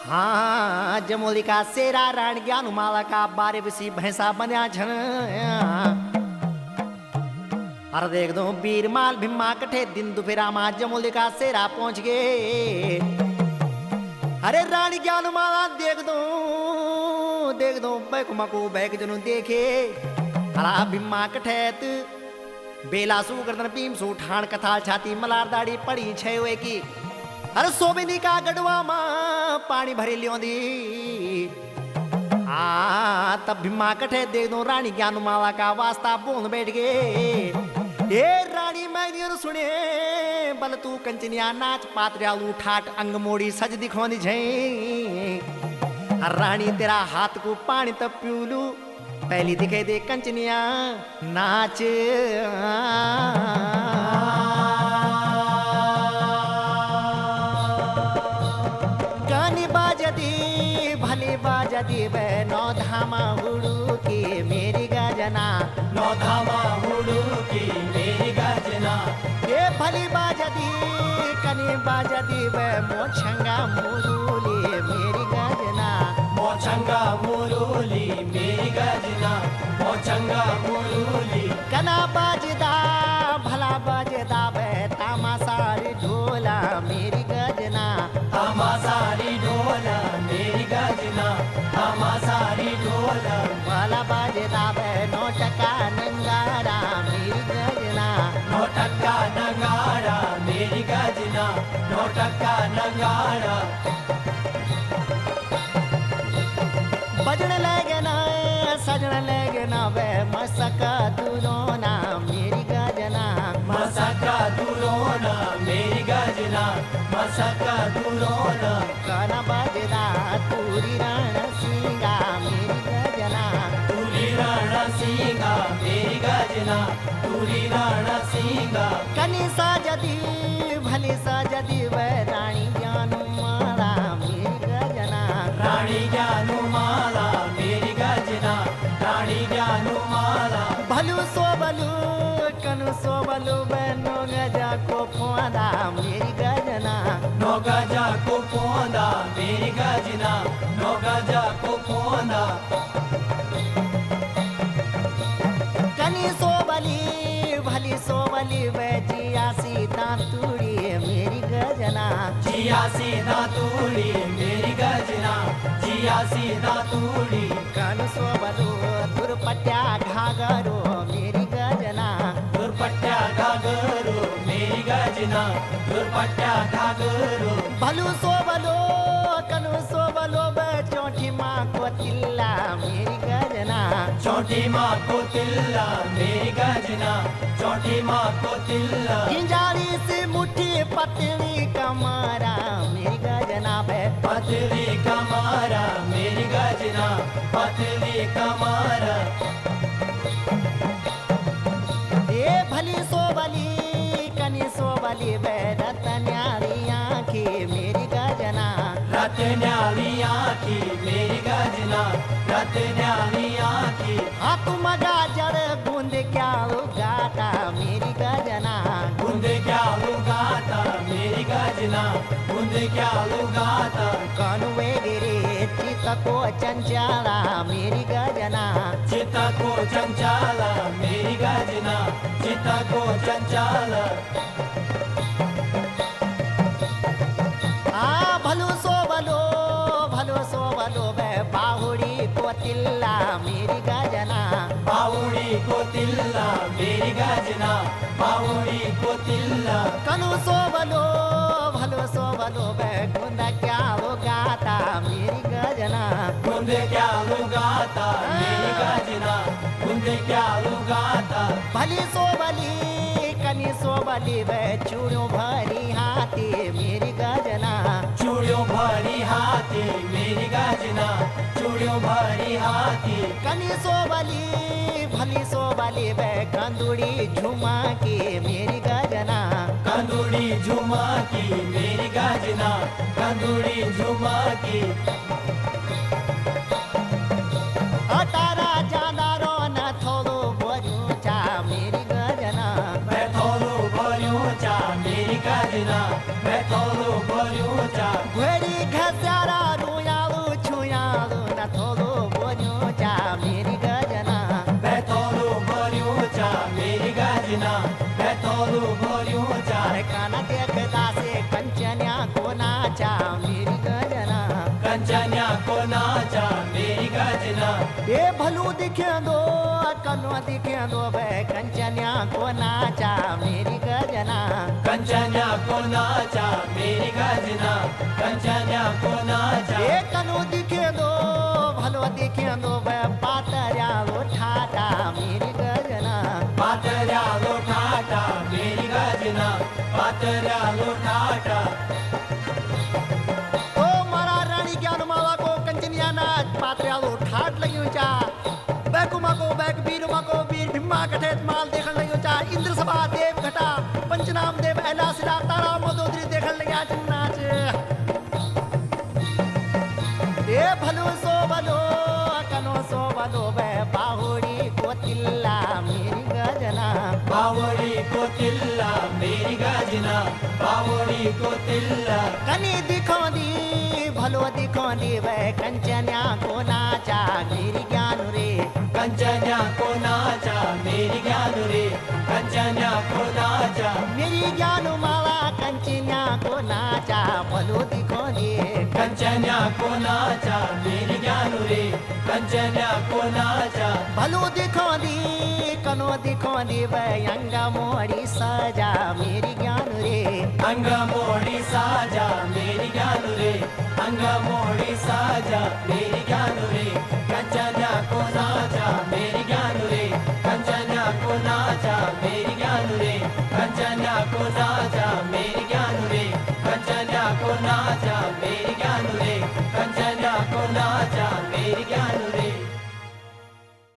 हाँ जमोली का सेरा रण ज्ञान माला का बारे बसी भैंसा बन्या झन अरे देख दो वीर माल भिम्मा कठे दिन दुफेरा मा जमोली का सेरा पहुंच गए। अरे रानी ज्ञान माला देख दो बैक मको बैक जनु देखे हरा भिम्मा कठेत बेला सु गर्दन पीम सु ठाण कथाल छाती मलार दाढ़ी पड़ी छे की। अरे सोबिनी का गडवा मां पानी भरे लियोंदी तब भिम्मा कठे देख दो रानी ज्ञान माला का वास्ता बोल बैठ गए। ए रानी मैंने सुने बल तू कंचनिया नाच पात्रियालू ठाट अंग मोड़ी सज दिखोनी झे रानी तेरा हाथ को पानी तब प्यूलू पहली दिखे दे कंचनिया नाच। गानी बाजदी भली बाजदी वे नौ धामा हुड़ू की मेरी गजना नौ धामा हुड़ू की मेरी गजना ये भली बाजदी कनी बाजदी वे मोछंगा मुरूली मेरी गजना मोछंगा मुरूली मेरी गजना मोछंगा मुरूली कना बाजदा भला बाजदा वे तामासारी ढोला मेरी गजना तामासारी ढोला मेरी गजना तामासारी ढोला भला बाजदा वे नोटका नंगारा मेरी गजना नोटक्का नगाड़ा मेरी गजना नोटक्का नगाड़ा बजन लगे ना सजन लगे ना वे मसका दुरोना मेरी गजना मसका दुरोना मेरी गजना मसका दुरोना काना बाजदा तूरी रण सिंगा मेरी गजना तूरी रण सिंगा मेरी गजना तूरी रण सिंगा कनी साजदी भली साजदी वे रानी ज्ञान माला मेरी गजना रानी ज्ञानु माला मेरी गजना रानी ज्ञानु माला भलू सोबलू कनु सोबलू वे नो गजा को फोदा मेरी गजना नो गजा को पोंदा मेरी गजना नो गजा को पोंदा कनी सोबली भली सोबली वे जिया सीता तूड़ी मेरी गजना जिया सीधा तूड़ी मेरी गजना जिया सीधा तूड़ी कनु सोबलू दुर्पट्या घागरो मेरी गजना दुर्पट्या घागरो मेरी गजना दुर्पट्या घागरो भलू सोबलो कनु सोबलो वे चौठी माँ को तिल्ला मेरी गजना चौटी माँ को तिल्ला मेरी गजना चौटी माँ को तिल्ला झिंझारी से मुट्ठी पतली कमारा मेरी गजना वे पतली कमारा मेरी गजना पतली कमारा ए भली सोबली कनी सोबली वे रतन्यारी आँखी मेरी गजना रत्न्याली आँखी मेरी गजना रत्न्याली आँखी हाथ मगा जड़ बूंद क्या गाता मेरी गजना बूंद क्या लुगाता मेरी गजना बूंद क्या लुगाता कनुवे गिरे चित को चंचला मेरी गजना चित्त को चंचला मेरी गजना चित्त को चंचला भलो सो भलो वे बाहुड़ी को तिल्ला मेरी गजना बावुड़ी को तिल्ला मेरी गजना बावुड़ी को तिल्ला कनु सो भलो वे गुंदा क्या वो गाता मेरी गजना गुंद क्या लुगाता मेरी गजना गुंद क्या लुगाता भली सोबली कनी सोबली वे चूड़ों भरी हाथी मेरी गजना चूड़ियों भरी हाथी मेरी गजना चूड़ियों भरी हाथी कनी सोबली भली सोबली वे कंदूड़ी झुमा की मेरी गजना कंदूड़ी झुमा की मेरी गजना कंदूड़ी झुमा की तारा जाना रो न थोड़ो बोझू चा मेरी गजना मैं थोड़ो भरियो चा मेरी गजना मैं थोड़ो भरियो चा घोड़ी घसारा रू नाचा मेरी गजना कंचन्या को नाचा मेरी गजना ये भलू दिखे दो कनो दिखे दो बे कंचन्या को नाचा मेरी गजना कंचन्या को नाचा मेरी गजना कंचन्या को नाचा ये कनो दिखे दो भलो दिखे दो बे पातरिया ठाटा मेरी गजना पातऱ्या लो ठाटा मेरी गजना पातऱ्या लो ठाटा ओ मारा रानी ज्ञान माला को कंचनिया नाच पातरिया ठाट लगियो चा बैकुमा को बैक वीरमा को वीर भीमा कठेत माल देखन लगियो चा इंद्र सभा देव घटा पंचनाम देव ऐलासिरा तारा मदोदरी देखन लग्या नाच ए भलो सो भलो कनो सो भलो बे बाहुड़ी को तिल्ला मेरी गजना बावड़ी को तिल्ला मेरी गजना बावड़ी को तिल्ला कनी दिखो दी भलो दिखो दी वे कंचन्या को नाचा मेरी ज्ञान रे कंचन्या को नाचा मेरी ज्ञान रे कंचन्या को नाचा मेरी ज्ञान माला कंचन्या को नाचा भलो दिखो दी कंचन्या को नाचा मेरी ज्ञान रे कंचन्या को नाचा भलो दिखो दी कनो दिखो दी वे अंग मोड़ी सजा मेरी ज्ञान रे अंग मोड़ी साजा मेरी ज्ञान रे अंग मोड़ी साजा मेरी ज्ञान रे कंचन्या को नाचा मेरी ज्ञान रे कंचन्या को नाचा मेरी ज्ञान रे कंचन्या को नाचा मेरी ज्ञान रे कंचन्या को नाचा मेरी ज्ञान रे कंचन्या को नाचा